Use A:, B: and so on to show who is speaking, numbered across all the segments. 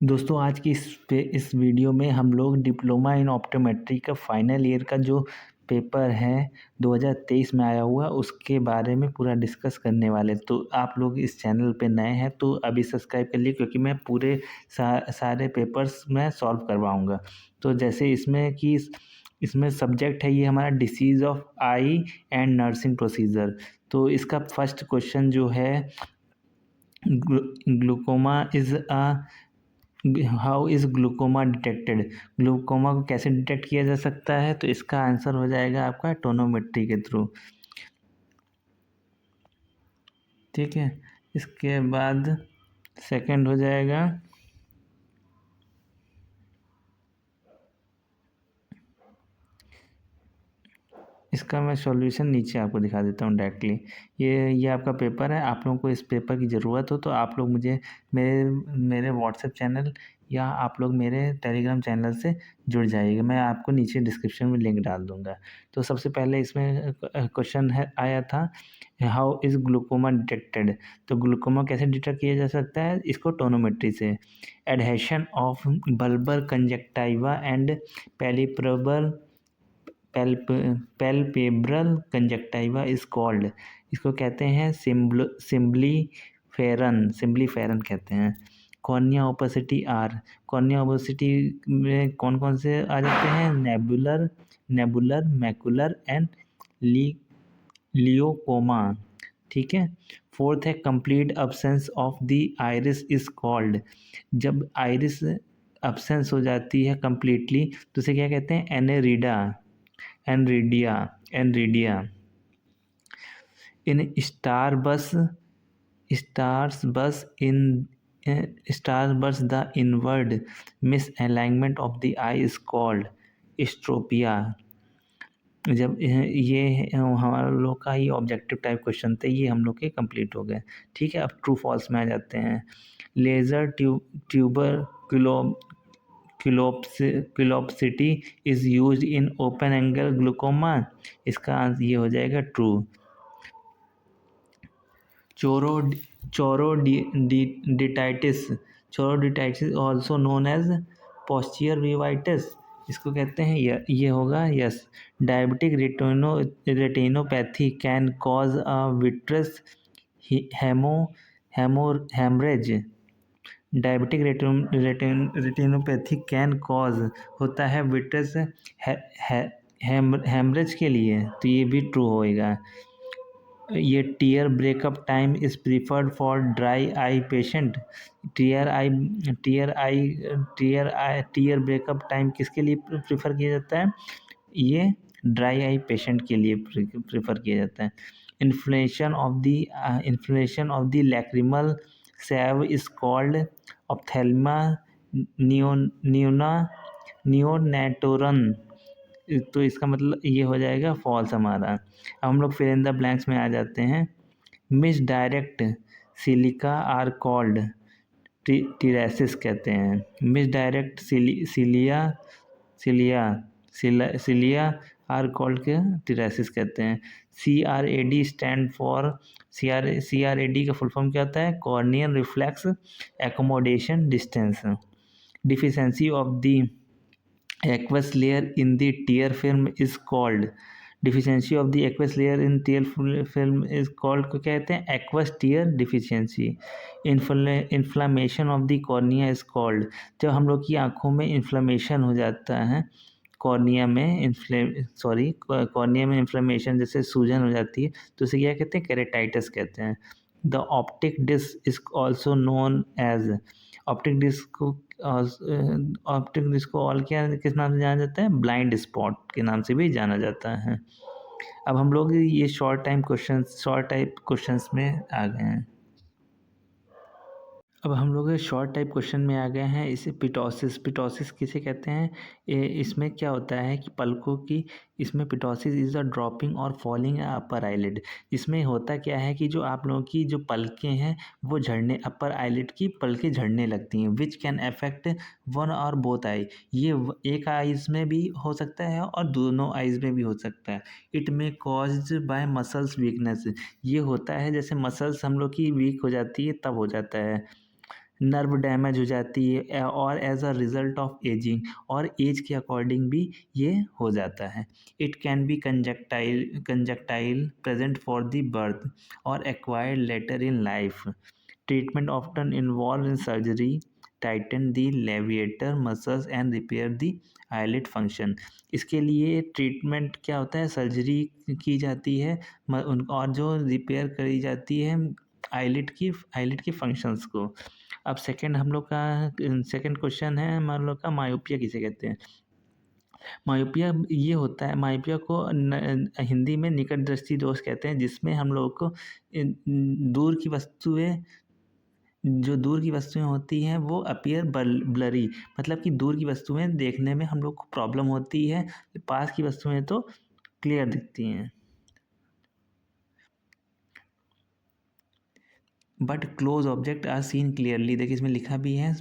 A: दोस्तों आज की इस वीडियो में हम लोग डिप्लोमा इन ऑप्टोमेट्री का फाइनल ईयर का जो पेपर है 2023 में आया हुआ उसके बारे में पूरा डिस्कस करने वाले। तो आप लोग इस चैनल पे नए हैं तो अभी सब्सक्राइब कर लिए, क्योंकि मैं पूरे सारे पेपर्स में सॉल्व करवाऊँगा। तो जैसे इसमें सब्जेक्ट है ये हमारा disease of I and nursing procedure. तो इसका फर्स्ट क्वेश्चन जो है, glaucoma is a how is glaucoma detected. Glaucoma को कैसे डिटेक्ट किया जा सकता है? तो इसका आंसर हो जाएगा आपका टोनोमेट्री के थ्रू। ठीक है, इसके बाद सेकंड हो जाएगा इसका, मैं सॉल्यूशन नीचे आपको दिखा देता हूँ डायरेक्टली। ये आपका पेपर है। आप लोगों को इस पेपर की ज़रूरत हो तो आप लोग मुझे मेरे मेरे व्हाट्सएप चैनल या आप लोग मेरे टेलीग्राम चैनल से जुड़ जाइएगा। मैं आपको नीचे डिस्क्रिप्शन में लिंक डाल दूँगा। तो सबसे पहले इसमें क्वेश्चन आया था, हाउ इज़ ग्लूकोमा डिटेक्टेड। तो ग्लूकोमा कैसे डिटेक्ट किया जा सकता है? इसको टोनोमेट्री से। Adhesion of bulbar conjunctiva and palpebral palpebral conjunctiva is called. इसको कहते हैं सिम्बलीफेरन कहते हैं। Cornea opacity are, cornea opacity में कौन कौन से आ जाते हैं? Nebular macular and leucoma. ठीक है। फोर्थ है complete absence of the iris is called. जब आइरिस अब्सेंस हो जाती है कंप्लीटली तो उसे क्या कहते हैं? Aniridia. In strabismus the inward misalignment of the eye is called esotropia. जब ये हमारा लोग का ही ऑब्जेक्टिव टाइप क्वेश्चन थे, ये हम लोग के कंप्लीट हो गए। ठीक है, अब ट्रू फॉल्स में आ जाते हैं। Laser trabeculoplasty is use in open angle glaucoma. इसका आंसर ये हो जाएगा true. Choroiditis also known as posterior uveitis. इसको कहते हैं, ये होगा yes. Diabetic retinopathy can cause a vitreous haemorrhage. Diabetic retinopathy can cause होता है विट्रस हेमरेज के लिए, तो ये भी ट्रू होएगा। ये tear breakup time is preferred for dry eye patient. Tear breakup time किसके लिए प्रीफर किया जाता है? ये ड्राई आई पेशेंट के लिए प्रीफर किया जाता है। इन्फ्लेमेशन ऑफ द लैक्रिमल सैव इज कॉल्ड ऑप्थेल्मा नियोनेटोरन। तो इसका मतलब ये हो जाएगा फॉल्स हमारा। अब हम लोग फिर इन द ब्लैंक्स में आ जाते हैं। Misdirect cilia are called trichiasis कहते हैं। Misdirect cilia are called के टिरेसिस कहते हैं। CRAD स्टैंड फॉर CRAD का फुल फॉर्म क्या होता है? Corneal reflex accommodation distance. Deficiency of the aqueous layer in the tear film is called। Deficiency of the aqueous layer in tear film is called को क्या कहते हैं? Aqueous tear deficiency. Inflammation of the cornea is called. जब हम लोग की आंखों में इन्फ्लामेशन हो जाता है, कॉर्निया में इन्फ्लेमेशन जैसे सूजन हो जाती है, तो उसे क्या कहते हैं? केरेटाइटिस कहते हैं। The optic disc is also known as. Optic disc को ऑल क्या किस नाम से जाना जाता है? ब्लाइंड स्पॉट के नाम से भी जाना जाता है। अब हम लोग ये शॉर्ट टाइप क्वेश्चंस में आ गए हैं। अब हम लोग शॉर्ट टाइप क्वेश्चन में आ गए हैं। इसे पिटोसिस किसे कहते हैं? इसमें क्या होता है कि पलकों की, इसमें पिटोसिस इज़ अ ड्रॉपिंग और फॉलिंग अपर आईलिड। इसमें होता क्या है कि जो आप लोगों की जो पलकें हैं वो झड़ने, अपर आईलिड की पलकें झड़ने लगती हैं, विच कैन अफेक्ट वन और बोथ आई। ये एक आइज़ में भी हो सकता है और दोनों आइज़ में भी हो सकता है। It may caused by muscles weakness. ये होता है जैसे मसल्स हम लोग की वीक हो जाती है तब हो जाता है। नर्व डैमेज हो जाती है और as a result of ageing, और एज के अकॉर्डिंग भी ये हो जाता है। It can be congenital present for the birth और acquired later in life. Treatment often involve in surgery, tighten the levator muscles and repair the eyelid function. इसके लिए ट्रीटमेंट क्या होता है, सर्जरी की जाती है और जो रिपेयर करी जाती है आईलिड की फंक्शंस को। अब सेकंड हम लोग का सेकंड क्वेश्चन है हम लोग का, मायोपिया किसे कहते हैं। मायोपिया ये होता है, मायोपिया को हिंदी में निकट दृष्टि दोष कहते हैं, जिसमें हम लोग को दूर की वस्तुएं जो दूर की वस्तुएं होती हैं वो अपीयर ब्लरी, मतलब कि दूर की वस्तुएं देखने में हम लोग को प्रॉब्लम होती है, पास की वस्तुएं तो क्लियर दिखती हैं। But close object are seen clearly, देखिए इसमें लिखा भी है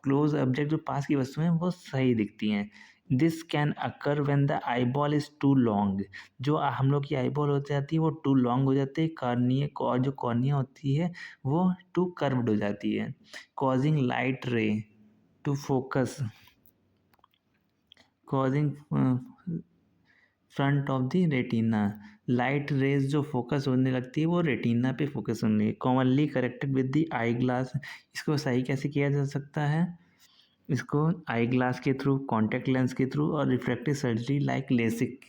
A: क्लोज ऑब्जेक्ट जो पास की वस्तुएं वो सही दिखती हैं। This can occur when the eyeball is too long, जो हम लोग की आई बॉल हो जाती है वो टू लॉन्ग हो जाती है, कॉर्निया और जो कॉर्निया होती है वो टू कर्व्ड हो जाती है। Causing light ray to focus, causing front of the retina, light rays जो फोकस होने लगती है वो रेटिना पे फोकस होने, commonly corrected with the eyeglass. इसको सही कैसे किया जा सकता है, इसको आई ग्लास के थ्रू, कॉन्टैक्ट लेंस के थ्रू और रिफ्रैक्टिव सर्जरी लाइक लेसिक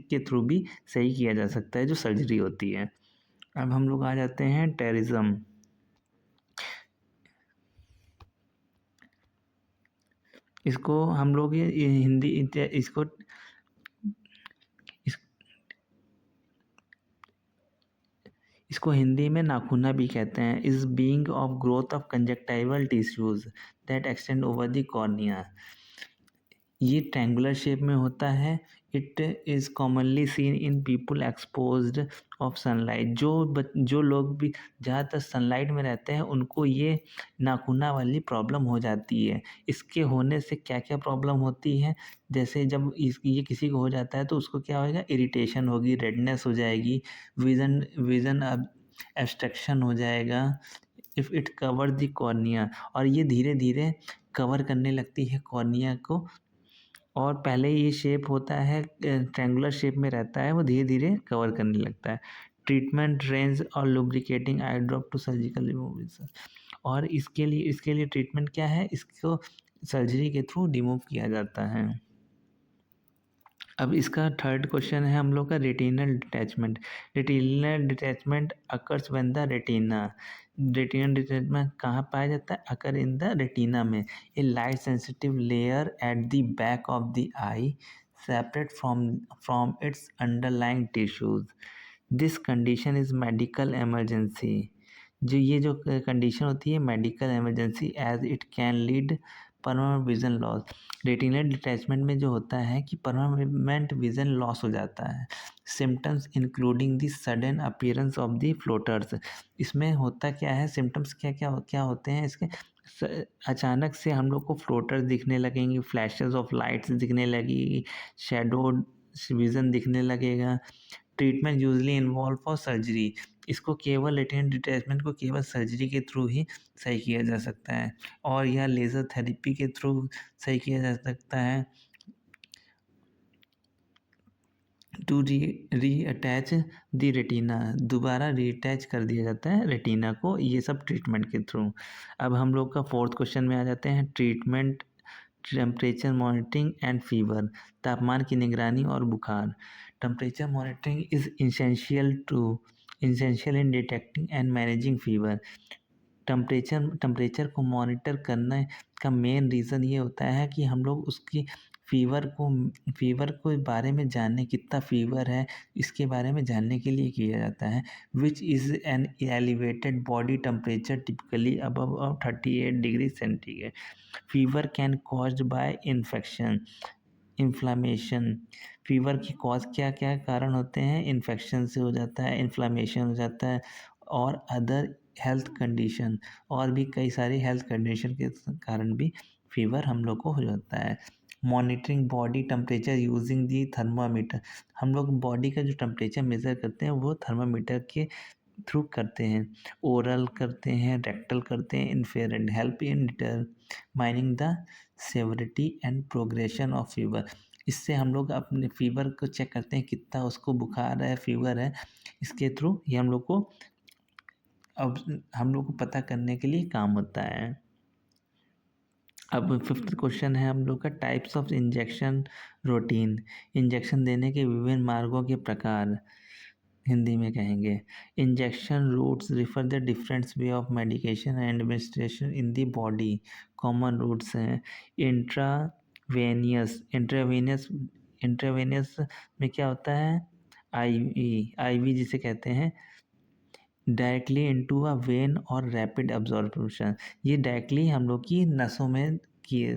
A: के थ्रू भी सही किया जा सकता है जो सर्जरी होती है। अब हम लोग आ जाते हैं टेरिज्म। इसको हम लोग ये हिंदी इसको इस, इसको हिंदी में नाखूना भी कहते हैं। Is being of growth of conjunctival tissues that extend over the cornea. ये ट्रैंगुलर शेप में होता है। It is commonly seen in people exposed of sunlight, जो लोग भी ज़्यादातर सनलाइट में रहते हैं उनको ये नाखूना वाली प्रॉब्लम हो जाती है। इसके होने से क्या क्या प्रॉब्लम होती है, जैसे जब ये किसी को हो जाता है तो उसको क्या होगा, इरिटेशन होगी, रेडनेस हो जाएगी, विज़न एब्स्ट्रक्शन हो जाएगा। If it cover the cornea, और ये धीरे धीरे कवर करने लगती है कॉर्निया को, और पहले ये शेप होता है ट्रैंगुलर शेप में रहता है, वो धीरे धीरे कवर करने लगता है। ट्रीटमेंट रेंज और lubricating eye drop to surgical removal, और इसके लिए ट्रीटमेंट क्या है, इसको सर्जरी के थ्रू रिमूव किया जाता है। अब इसका थर्ड क्वेश्चन है हम लोग का, retinal detachment. Retinal detachment occurs when the retinal detachment कहाँ पाया जाता है, अकर इन द रेटिना में। A light sensitive layer at the back of the eye separate from its underlying tissues. This condition is medical emergency. जो condition होती है medical emergency, as it can lead permanent vision loss. Retinal detachment में जो होता है कि permanent vision loss हो जाता है। Symptoms including the sudden appearance of the floaters. इसमें होता क्या है, सिम्टम्स क्या क्या क्या होते हैं इसके, अचानक से हम लोग को फ्लोटर्स दिखने लगेंगे, फ्लैशेस ऑफ लाइट्स दिखने लगेगी, शैडो विज़न दिखने लगेगा। Treatment usually involve for surgery. इसको केवल रेटिनल डिटैचमेंट को केवल सर्जरी के थ्रू ही सही किया जा सकता है, और यह लेज़र थेरेपी के थ्रू सही किया जा सकता है। टू री अटैच द रेटिना, दोबारा रीअटैच कर दिया जाता है रेटिना को, ये सब ट्रीटमेंट के थ्रू। अब हम लोग का फोर्थ क्वेश्चन में आ जाते हैं, treatment temperature monitoring and fever, तापमान की निगरानी और बुखार। Temperature monitoring is essential in detecting and managing fever. Temperature को मॉनिटर करने का मेन रीज़न ये होता है कि हम लोग उसकी फीवर को बारे में जानने, कितना फीवर है इसके बारे में जानने के लिए किया जाता है। Which is an elevated body temperature typically above 38 degree centigrade. Fever can caused by infection, inflammation. Fever की कॉज क्या क्या कारण होते हैं, इन्फेक्शन से हो जाता है, इन्फ्लामेशन हो जाता है, और अदर हेल्थ कंडीशन, और भी कई सारी हेल्थ कंडीशन के कारण भी फीवर हम लोग को हो जाता है। Monitoring body temperature using the thermometer. हम लोग बॉडी का जो टेम्परेचर मेज़र करते हैं वो थर्मामीटर के थ्रू करते हैं, ओरल करते हैं, रेक्टल करते हैं, inference help in determining the severity and progression of fever. इससे हम लोग अपने फीवर को चेक करते हैं, कितना उसको बुखार है, फीवर है। इसके थ्रू ये हम लोग को पता करने के लिए काम होता है। अब फिफ्थ क्वेश्चन है हम लोग का, types of injection routine. Injection देने के विभिन्न मार्गों के प्रकार हिंदी में कहेंगे। Injection routes refer the different way of medication and administration in the body. Common routes हैं इंट्रावेनियस में क्या होता है, आईवी जिसे कहते हैं, डायरेक्टली इनटू अ वेन और रैपिड अब्जॉर्प्शन। ये डायरेक्टली हम लोग की नसों में किया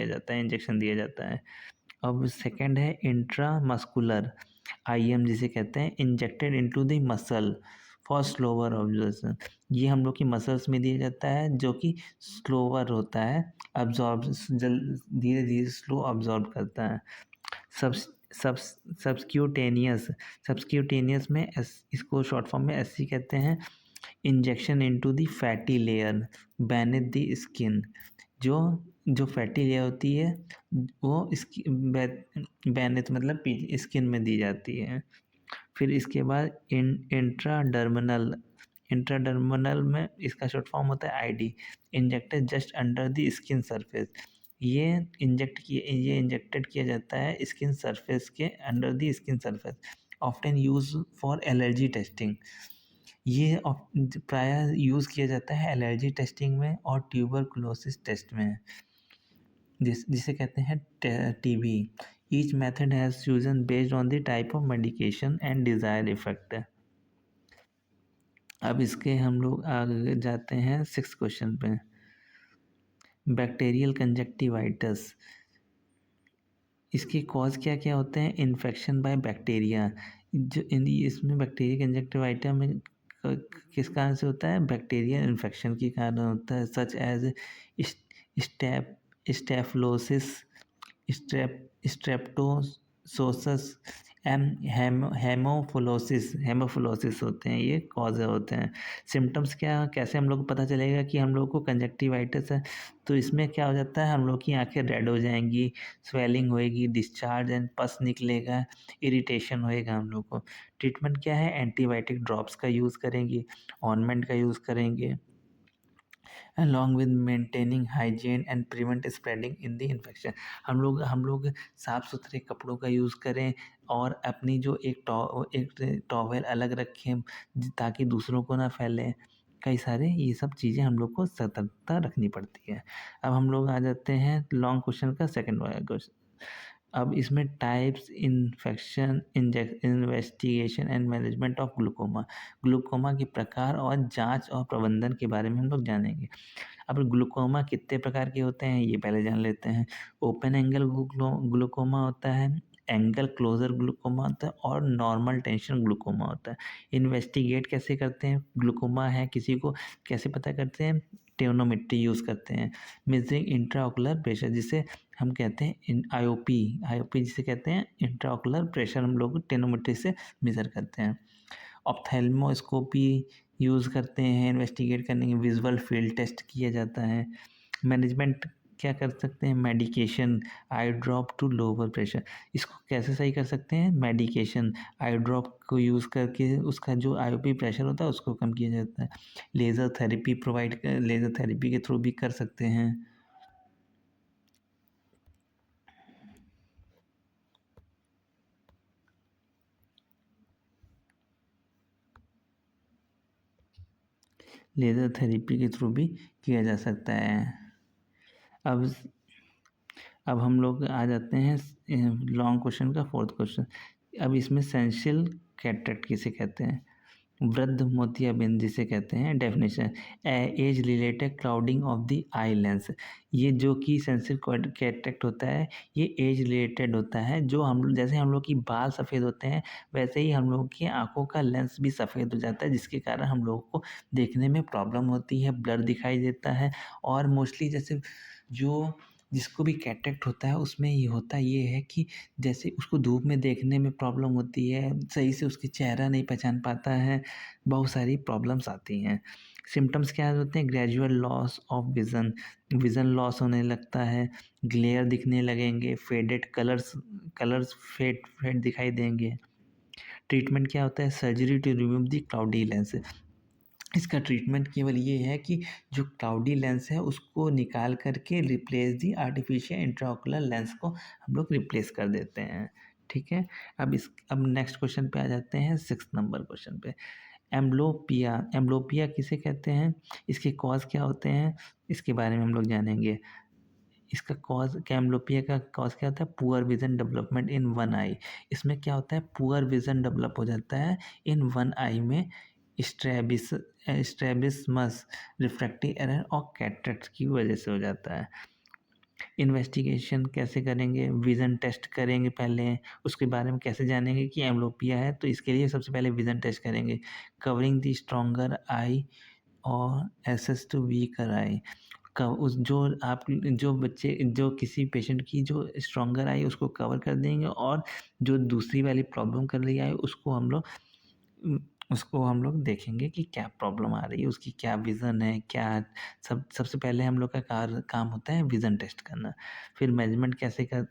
A: जाता है, इंजेक्शन दिया जाता है। अब सेकंड है इंट्रामस्कुलर, आईएम जिसे कहते हैं, injected into the muscle for slower absorption. ये हम लोग की मसल्स में दिया जाता है, जो कि स्लोअर होता है, अब्जॉर्ब धीरे धीरे स्लो अब्जॉर्ब करता है। सब्सक्यूटेनियस में इसको शॉर्ट फॉर्म में एससी कहते हैं। Injection into the fatty layer beneath the skin. जो फैटी लेयर होती है वो इसकी बेनेथ मतलब स्किन में दी जाती है। फिर इसके बाद इंट्राडर्मिनल में इसका शॉर्ट फॉर्म होता है ID, injected just under the skin surface. ये इंजेक्टेड किया जाता है स्किन सरफेस के, under the skin surface, often use for allergy testing. ये प्रायः यूज़ किया जाता है एलर्जी टेस्टिंग में और ट्यूबरकुलोसिस टेस्ट में, जिसे कहते हैं TB. Each method has chosen based on the type of medication and desire effect. अब इसके हम लोग आगे जाते हैं सिक्स क्वेश्चन पे। बैक्टीरियल कंजक्टिवाइटिस, इसके कॉज क्या क्या होते हैं, इन्फेक्शन बाय बैक्टीरिया। जो इसमें बैक्टीरियल कंजक्टिवाइटिस में किस कारण से होता है, बैक्टीरियल इन्फेक्शन के कारण होता है, सच एज स्टेफलोसिस, स्ट्रेप्टोसोसस एंड हेमोफिलोसिस होते हैं, ये कॉज होते हैं। सिम्टम्स क्या, कैसे हम लोग को पता चलेगा कि हम लोग को कंजक्टिवाइटिस है, तो इसमें क्या हो जाता है, हम लोग की आंखें रेड हो जाएंगी, स्वेलिंग होएगी, डिस्चार्ज एंड पस निकलेगा, इरिटेशन होएगा हम लोग को। ट्रीटमेंट क्या है, एंटीबायोटिक ड्रॉप्स का यूज़ करेंगे, ऑइंटमेंट का यूज़ करेंगे, along with maintaining hygiene and prevent spreading in the infection। हम लोग साफ़ सुथरे कपड़ों का यूज़ करें और अपनी जो एक टॉवेल अलग रखें ताकि दूसरों को ना फैले। कई सारे ये सब चीज़ें हम लोग को सतर्कता रखनी पड़ती है। अब हम लोग आ जाते हैं लॉन्ग क्वेश्चन का सेकंड वाला क्वेश्चन। अब इसमें types, infection, investigation and management of glaucoma के प्रकार और जांच और प्रबंधन के बारे में हम लोग जानेंगे। अब ग्लूकोमा कितने प्रकार के होते हैं ये पहले जान लेते हैं। ओपन एंगल ग्लूकोमा होता है, एंगल क्लोजर ग्लूकोमा होता है और नॉर्मल टेंशन ग्लूकोमा होता है। इन्वेस्टिगेट कैसे करते हैं, ग्लूकोमा है किसी को कैसे पता करते हैं, टेनोमेट्री यूज़ करते हैं। मेजरिंग इंट्राओकुलर प्रेशर, जिसे हम कहते हैं आईओपी जिसे कहते हैं इंट्राओकुलर प्रेशर, हम लोग टेनोमेट्री से मेज़र करते हैं। ऑप्थेल्मोस्कोपी यूज़ करते हैं इन्वेस्टिगेट करने के, विजुअल फील्ड टेस्ट किया जाता है। मैनेजमेंट क्या कर सकते हैं, medication, eye drop to lower pressure, इसको कैसे सही कर सकते हैं, मेडिकेशन आई ड्रॉप को यूज़ करके उसका जो आईओपी प्रेशर होता है उसको कम किया जाता है। लेज़र थेरेपी के थ्रू भी कर सकते हैं। लेज़र थेरेपी के थ्रू भी किया जा सकता है। अब हम लोग आ जाते हैं लॉन्ग क्वेश्चन का फोर्थ क्वेश्चन। अब इसमें सेंशियल कैटरेक्ट किसे कहते हैं, वृद्ध मोतियाबिंद जिसे कहते हैं। Definition, age related clouding of the eye lens. ये जो कि सेंसिल कैटरेक्ट होता है ये एज रिलेटेड होता है। जो जैसे हम लोग की बाल सफ़ेद होते हैं वैसे ही हम लोग की आंखों का लेंस भी सफ़ेद हो जाता है, जिसके कारण हम लोगों को देखने में प्रॉब्लम होती है, ब्लर दिखाई देता है। और मोस्टली जैसे जो जिसको भी कैटरेक्ट होता है उसमें ये होता ये है कि जैसे उसको धूप में देखने में प्रॉब्लम होती है, सही से उसकी चेहरा नहीं पहचान पाता है, बहुत सारी प्रॉब्लम्स आती हैं। सिम्पटम्स क्या होते हैं? Gradual loss of vision, vision loss होने लगता है, ग्लेयर दिखने लगेंगे, faded colours colours fade fade दिखाई देंगे। ट्रीटमेंट क्या होता है? Surgery to remove the cloudy lens. इसका ट्रीटमेंट केवल ये है कि जो क्लाउडी लेंस है उसको निकाल करके रिप्लेस दी आर्टिफिशियल इंट्राओकुलर लेंस को हम लोग रिप्लेस कर देते हैं। ठीक है, अब नेक्स्ट क्वेश्चन पे आ जाते हैं, 6 नंबर क्वेश्चन पे। एम्ब्लोपिया, एम्ब्लोपिया किसे कहते हैं? इसके कॉज क्या होते हैं? इसके बारे में हम लोग जानेंगे। इसका कॉज क्या, एम्ब्लोपिया का कॉज क्या होता है? Poor vision development in one eye. इसमें क्या होता है? पुअर विजन डेवलप हो जाता है इन वन आई में स्ट्रैबिस स्ट्रैबिस्मस, रिफ्रैक्टिव एरर और कैटरेक्ट की वजह से हो जाता है। इन्वेस्टिगेशन कैसे करेंगे? विज़न टेस्ट करेंगे पहले, उसके बारे में कैसे जानेंगे कि एम्ब्लोपिया है? तो इसके लिए सबसे पहले विज़न टेस्ट करेंगे। कवरिंग द स्ट्रॉन्गर आई और एसेस टू वीकर आई। क उस जो बच्चे जो किसी पेशेंट की जो स्ट्रॉन्गर आई उसको कवर कर देंगे, और जो दूसरी वाली प्रॉब्लम कर रही है उसको हम लोग देखेंगे कि क्या प्रॉब्लम आ रही है, उसकी क्या विज़न है, क्या सबसे पहले हम लोग का काम होता है विज़न टेस्ट करना। फिर मेजरमेंट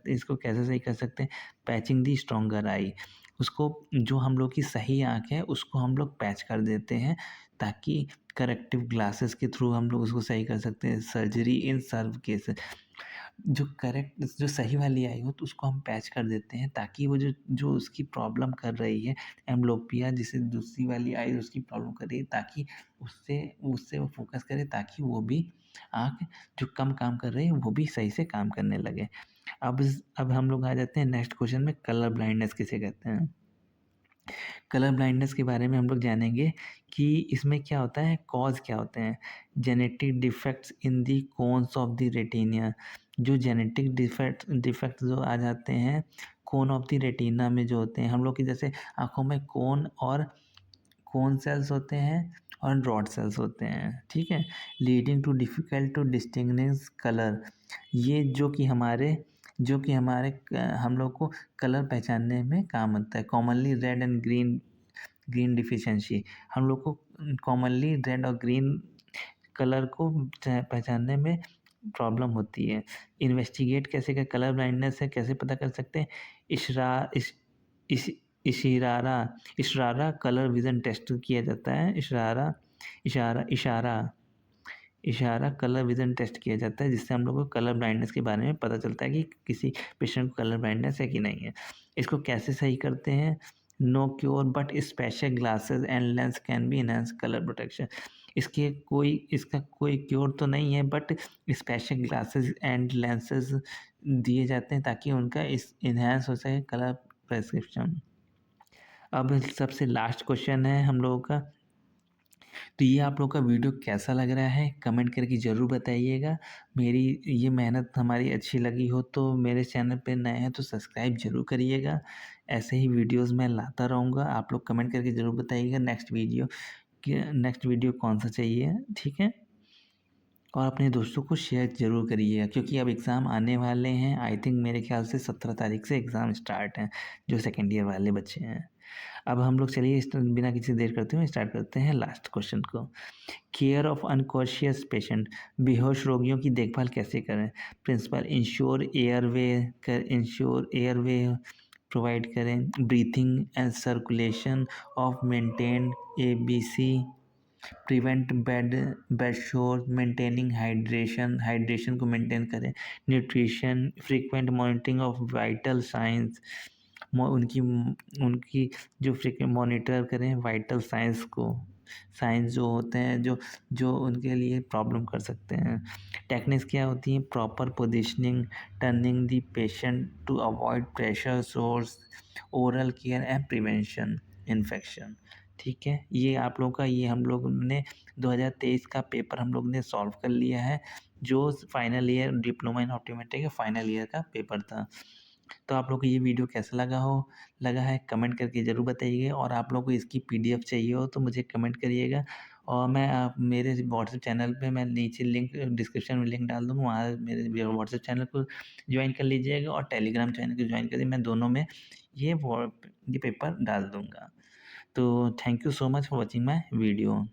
A: इसको कैसे सही कर सकते हैं? पैचिंग दी स्ट्रॉन्गर आई। उसको, जो हम लोग की सही आँख है उसको हम लोग पैच कर देते हैं, ताकि करेक्टिव ग्लासेस के थ्रू हम लोग उसको सही कर सकते हैं। सर्जरी इन सर्व केस, जो सही वाली आई हो तो उसको हम पैच कर देते हैं, ताकि वो जो जो उसकी प्रॉब्लम कर रही है, एम्ब्लोपिया जिसे दूसरी वाली आई उसकी प्रॉब्लम कर रही है, ताकि उससे उससे वो फोकस करे, ताकि वो भी आँख जो कम काम कर रही है वो भी सही से काम करने लगे। अब हम लोग आ जाते हैं नेक्स्ट क्वेश्चन में, कलर ब्लाइंडनेस किसे कहते हैं? कलर ब्लाइंडनेस के बारे में हम लोग जानेंगे कि इसमें क्या होता है, कॉज क्या होते हैं। Genetic defects in the cones of the retina, जो जेनेटिक डिफेक्ट जो आ जाते हैं कोन ऑफ द रेटिना में जो होते हैं, हम लोग की जैसे आँखों में कोन सेल्स होते हैं और रॉड सेल्स होते हैं, ठीक है। Leading to difficult to distinguish colour, ये जो कि हमारे हम लोग को कलर पहचानने में काम आता है। Commonly red and green deficiency, हम लोग को कॉमनली रेड और ग्रीन कलर को पहचानने में प्रॉब्लम होती है। इन्वेस्टिगेट कैसे कर कलर ब्लाइंडनेस है, कैसे पता कर सकते हैं? इशरा इश इश इशिरारा इशरारा कलर विज़न टेस्ट किया जाता है। इशरारा इशारा इशारा इशारा कलर विज़न टेस्ट किया जाता है, जिससे हम लोग को कलर ब्लाइंडनेस के बारे में पता चलता है कि किसी पेशेंट को कलर ब्लाइंडनेस है कि नहीं है। इसको कैसे सही करते हैं? No cure but special glasses and lens can be enhance colour protection. इसका कोई क्योर तो नहीं है, but special glasses and lenses दिए जाते हैं, ताकि उनका इस एनहांस हो सके कलर प्रेस्क्रिप्शन। अब सबसे लास्ट क्वेश्चन है हम लोगों का, तो ये आप लोग का वीडियो कैसा लग रहा है कमेंट करके ज़रूर बताइएगा। मेरी ये मेहनत हमारी अच्छी लगी हो तो मेरे चैनल पे नए हैं तो सब्सक्राइब ज़रूर करिएगा। ऐसे ही वीडियोस मैं लाता रहूँगा, आप लोग कमेंट करके ज़रूर बताइएगा नेक्स्ट वीडियो कौन सा चाहिए, ठीक है। और अपने दोस्तों को शेयर ज़रूर करिएगा, क्योंकि अब एग्ज़ाम आने वाले हैं। आई थिंक मेरे ख्याल से 17 तारीख से एग्ज़ाम स्टार्ट हैं, जो सेकेंड ईयर वाले बच्चे हैं। अब हम लोग चलिए बिना किसी देर करते हुए स्टार्ट करते हैं लास्ट क्वेश्चन को। केयर ऑफ अनकॉन्शियस पेशेंट, बेहोश रोगियों की देखभाल कैसे करें? प्रिंसिपल, इंश्योर एयरवे प्रोवाइड करें, breathing and circulation of maintain ABC, prevent bed शोर, मेंटेनिंग हाइड्रेशन को मेंटेन करें, nutrition, frequent monitoring of vital science, उनकी उनकी जो फ्रीक्वेंट मॉनिटर करें वाइटल साइंस जो होते हैं जो उनके लिए प्रॉब्लम कर सकते हैं। टेक्निक्स क्या होती हैं? Proper positioning, turning the patient to avoid pressure sores, oral care and prevention infection, ठीक है। ये हम लोग ने 2023 का पेपर हम लोग ने सॉल्व कर लिया है, जो final year diploma in optometry का फाइनल ईयर का पेपर था। तो आप लोग को ये वीडियो कैसा लगा है कमेंट करके ज़रूर बताइएगा, और आप लोग को इसकी PDF चाहिए हो तो मुझे कमेंट करिएगा, और मैं आप मेरे व्हाट्सएप चैनल पे मैं नीचे लिंक डिस्क्रिप्शन में लिंक डाल दूँगा, वहाँ मेरे व्हाट्सएप चैनल को ज्वाइन कर लीजिएगा और टेलीग्राम चैनल को ज्वाइन कर लीजिए। मैं दोनों में ये पेपर डाल दूँगा। तो thank you so much for watching my video.